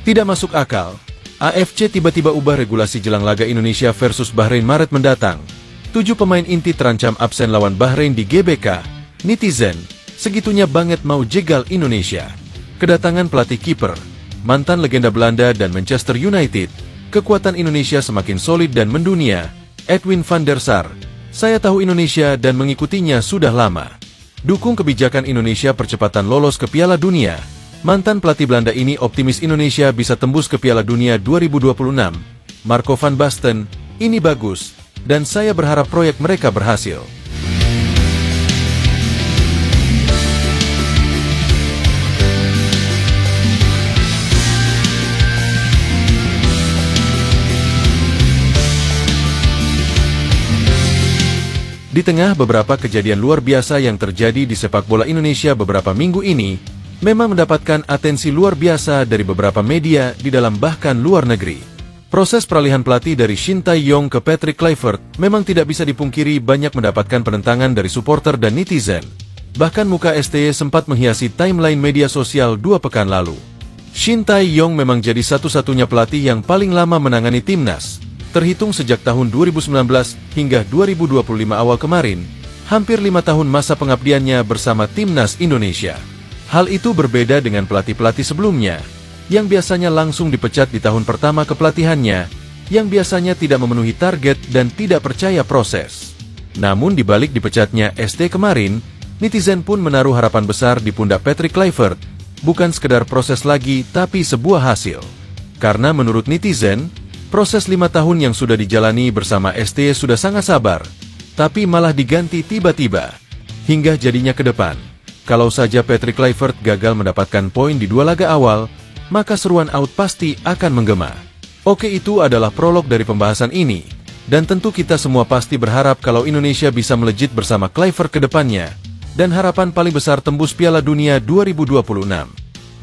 Tidak masuk akal. AFC tiba-tiba ubah regulasi jelang laga Indonesia versus Bahrain Maret mendatang. 7 pemain inti terancam absen lawan Bahrain di GBK. Netizen, segitunya banget mau jegal Indonesia. Kedatangan pelatih kiper, mantan legenda Belanda dan Manchester United. Kekuatan Indonesia semakin solid dan mendunia. Edwin van der Sar. Saya tahu Indonesia dan mengikutinya sudah lama. Dukung kebijakan Indonesia percepatan lolos ke Piala Dunia. Mantan pelatih Belanda ini optimis Indonesia bisa tembus ke Piala Dunia 2026. Marco van Basten, ini bagus, dan saya berharap proyek mereka berhasil. Di tengah beberapa kejadian luar biasa yang terjadi di sepak bola Indonesia beberapa minggu ini, memang mendapatkan atensi luar biasa dari beberapa media di dalam bahkan luar negeri. Proses peralihan pelatih dari Shin Tae-yong ke Patrick Kluivert memang tidak bisa dipungkiri banyak mendapatkan penentangan dari supporter dan netizen. Bahkan muka STY sempat menghiasi timeline media sosial 2 pekan lalu. Shin Tae-yong memang jadi satu-satunya pelatih yang paling lama menangani timnas. Terhitung sejak tahun 2019 hingga 2025 awal kemarin, hampir 5 tahun masa pengabdiannya bersama timnas Indonesia. Hal itu berbeda dengan pelatih-pelatih sebelumnya, yang biasanya langsung dipecat di tahun pertama kepelatihannya, yang biasanya tidak memenuhi target dan tidak percaya proses. Namun dibalik dipecatnya ST kemarin, netizen pun menaruh harapan besar di pundak Patrick Kluivert, bukan sekedar proses lagi tapi sebuah hasil. Karena menurut netizen, proses 5 tahun yang sudah dijalani bersama ST sudah sangat sabar, tapi malah diganti tiba-tiba, hingga jadinya ke depan. Kalau saja Patrick Kluivert gagal mendapatkan poin di 2 laga awal, maka seruan out pasti akan menggema. Oke, itu adalah prolog dari pembahasan ini, dan tentu kita semua pasti berharap kalau Indonesia bisa melejit bersama Kluivert ke depannya, dan harapan paling besar tembus Piala Dunia 2026.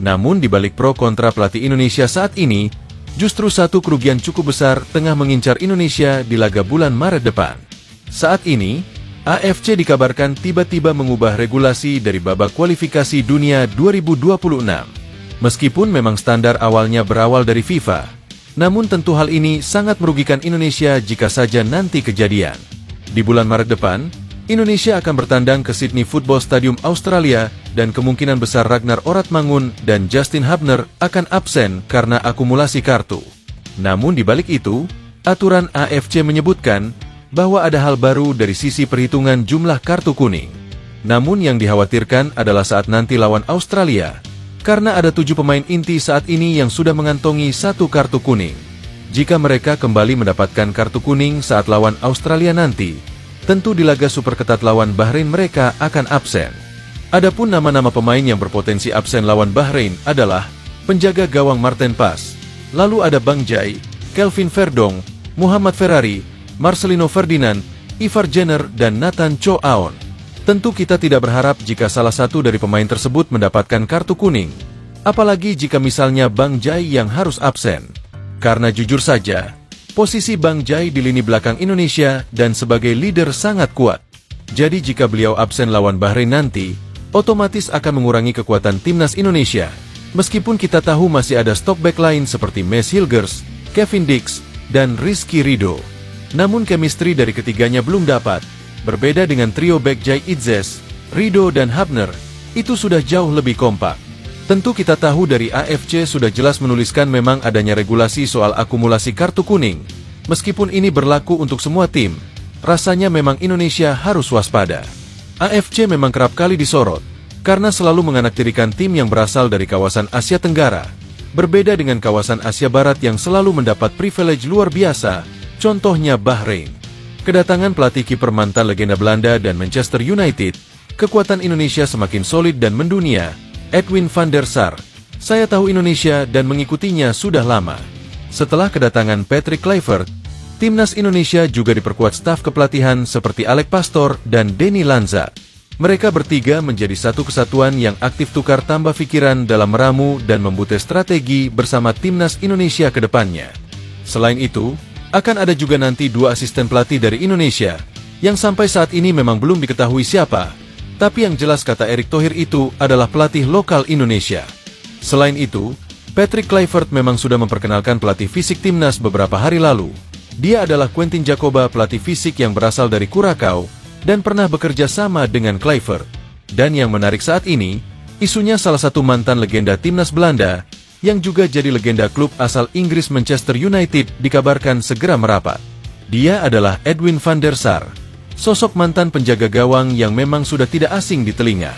Namun di balik pro kontra pelatih Indonesia saat ini, justru satu kerugian cukup besar tengah mengincar Indonesia di laga bulan Maret depan. Saat ini, AFC dikabarkan tiba-tiba mengubah regulasi dari babak kualifikasi dunia 2026. Meskipun memang standar awalnya berawal dari FIFA, namun tentu hal ini sangat merugikan Indonesia jika saja nanti kejadian. Di bulan Maret depan, Indonesia akan bertandang ke Sydney Football Stadium Australia dan kemungkinan besar Ragnar Oratmangun dan Justin Hubner akan absen karena akumulasi kartu. Namun di balik itu, aturan AFC menyebutkan bahwa ada hal baru dari sisi perhitungan jumlah kartu kuning. Namun yang dikhawatirkan adalah saat nanti lawan Australia, karena ada 7 pemain inti saat ini yang sudah mengantongi 1 kartu kuning. Jika mereka kembali mendapatkan kartu kuning saat lawan Australia nanti, tentu di laga super ketat lawan Bahrain mereka akan absen. Adapun nama-nama pemain yang berpotensi absen lawan Bahrain adalah penjaga gawang Marten Pas, lalu ada Bang Jai, Kelvin Verdong, Muhammad Ferrari, Marcelino Ferdinand, Ivar Jenner, dan Nathan Cho Aon. Tentu kita tidak berharap jika salah satu dari pemain tersebut mendapatkan kartu kuning. Apalagi jika misalnya Bang Jai yang harus absen. Karena jujur saja, posisi Bang Jai di lini belakang Indonesia dan sebagai leader sangat kuat. Jadi jika beliau absen lawan Bahrain nanti, otomatis akan mengurangi kekuatan timnas Indonesia. Meskipun kita tahu masih ada stok back lain seperti Mes Hilgers, Kevin Dix, dan Rizky Ridho. Namun chemistry dari ketiganya belum dapat. Berbeda dengan trio back Jai Itzes, Ridho dan Hubner, itu sudah jauh lebih kompak. Tentu kita tahu dari AFC sudah jelas menuliskan memang adanya regulasi soal akumulasi kartu kuning. Meskipun ini berlaku untuk semua tim, rasanya memang Indonesia harus waspada. AFC memang kerap kali disorot, karena selalu menganaktirikan tim yang berasal dari kawasan Asia Tenggara. Berbeda dengan kawasan Asia Barat yang selalu mendapat privilege luar biasa, contohnya Bahrain. Kedatangan pelatih kiper mantan legenda Belanda dan Manchester United, kekuatan Indonesia semakin solid dan mendunia. Edwin van der Sar, saya tahu Indonesia dan mengikutinya sudah lama. Setelah kedatangan Patrick Kluivert, timnas Indonesia juga diperkuat staf kepelatihan seperti Alec Pastor dan Denny Lanza. Mereka bertiga menjadi satu kesatuan yang aktif tukar tambah pikiran dalam meramu dan membuat strategi bersama timnas Indonesia ke depannya. Selain itu, akan ada juga nanti 2 asisten pelatih dari Indonesia, yang sampai saat ini memang belum diketahui siapa, tapi yang jelas kata Erick Thohir itu adalah pelatih lokal Indonesia. Selain itu, Patrick Kluivert memang sudah memperkenalkan pelatih fisik timnas beberapa hari lalu. Dia adalah Quentin Jacoba, pelatih fisik yang berasal dari Curaçao dan pernah bekerja sama dengan Kluivert. Dan yang menarik saat ini, isunya salah satu mantan legenda timnas Belanda yang juga jadi legenda klub asal Inggris Manchester United dikabarkan segera merapat. Dia adalah Edwin van der Sar, sosok mantan penjaga gawang yang memang sudah tidak asing di telinga.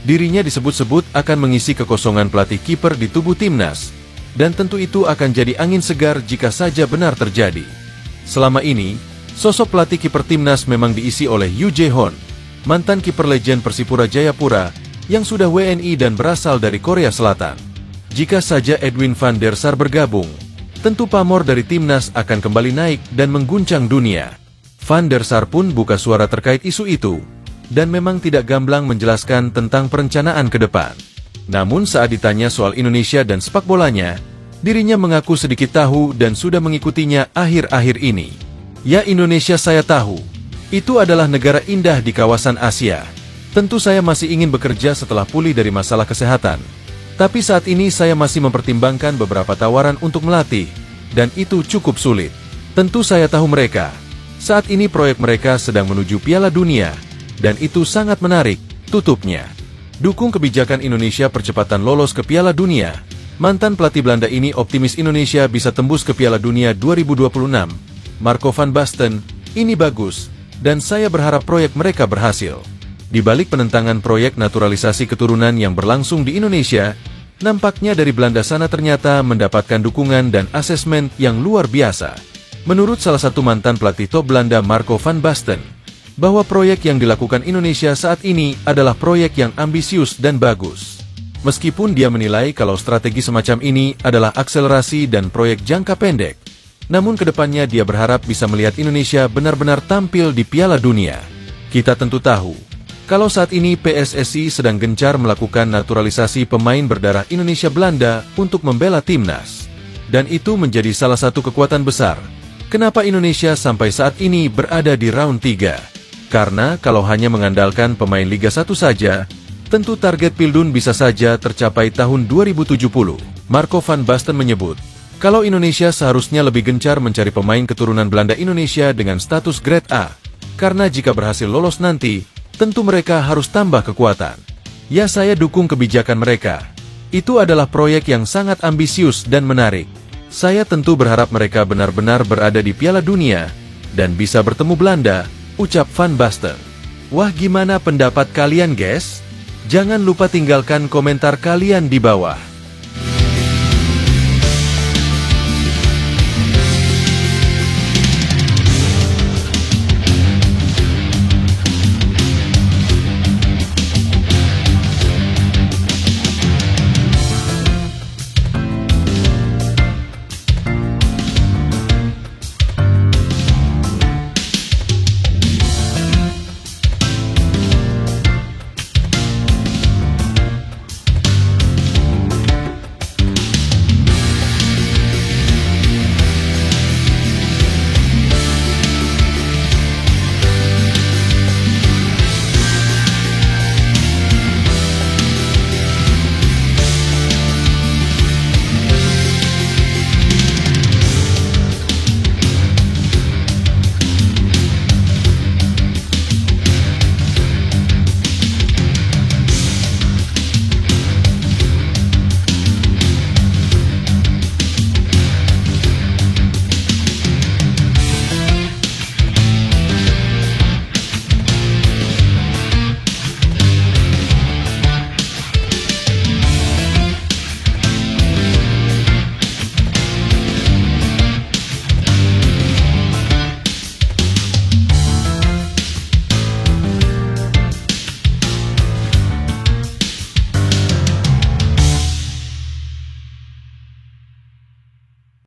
Dirinya disebut-sebut akan mengisi kekosongan pelatih kiper di tubuh timnas, dan tentu itu akan jadi angin segar jika saja benar terjadi. Selama ini, sosok pelatih kiper timnas memang diisi oleh Yoo Jae-hoon, mantan kiper legend Persipura Jayapura yang sudah WNI dan berasal dari Korea Selatan. Jika saja Edwin van der Sar bergabung, tentu pamor dari timnas akan kembali naik dan mengguncang dunia. Van der Sar pun buka suara terkait isu itu, dan memang tidak gamblang menjelaskan tentang perencanaan ke depan. Namun saat ditanya soal Indonesia dan sepak bolanya, dirinya mengaku sedikit tahu dan sudah mengikutinya akhir-akhir ini. Ya, Indonesia saya tahu. Itu adalah negara indah di kawasan Asia. Tentu saya masih ingin bekerja setelah pulih dari masalah kesehatan. Tapi saat ini saya masih mempertimbangkan beberapa tawaran untuk melatih, dan itu cukup sulit. Tentu saya tahu mereka. Saat ini proyek mereka sedang menuju Piala Dunia, dan itu sangat menarik, tutupnya. Dukung kebijakan Indonesia percepatan lolos ke Piala Dunia. Mantan pelatih Belanda ini optimis Indonesia bisa tembus ke Piala Dunia 2026. Marco van Basten, ini bagus, dan saya berharap proyek mereka berhasil. Di balik penentangan proyek naturalisasi keturunan yang berlangsung di Indonesia, nampaknya dari Belanda sana ternyata mendapatkan dukungan dan asesmen yang luar biasa. Menurut salah satu mantan pelatih top Belanda Marco van Basten, bahwa proyek yang dilakukan Indonesia saat ini adalah proyek yang ambisius dan bagus. Meskipun dia menilai kalau strategi semacam ini adalah akselerasi dan proyek jangka pendek, namun kedepannya dia berharap bisa melihat Indonesia benar-benar tampil di Piala Dunia. Kita tentu tahu, kalau saat ini PSSI sedang gencar melakukan naturalisasi pemain berdarah Indonesia-Belanda untuk membela timnas. Dan itu menjadi salah satu kekuatan besar kenapa Indonesia sampai saat ini berada di round 3. Karena kalau hanya mengandalkan pemain Liga 1 saja, tentu target Pildun bisa saja tercapai tahun 2070. Marco van Basten menyebut, kalau Indonesia seharusnya lebih gencar mencari pemain keturunan Belanda Indonesia dengan status grade A. Karena jika berhasil lolos nanti, tentu mereka harus tambah kekuatan. Ya, saya dukung kebijakan mereka. Itu adalah proyek yang sangat ambisius dan menarik. Saya tentu berharap mereka benar-benar berada di Piala Dunia dan bisa bertemu Belanda, ucap Van Basten. Wah, gimana pendapat kalian, guys? Jangan lupa tinggalkan komentar kalian di bawah.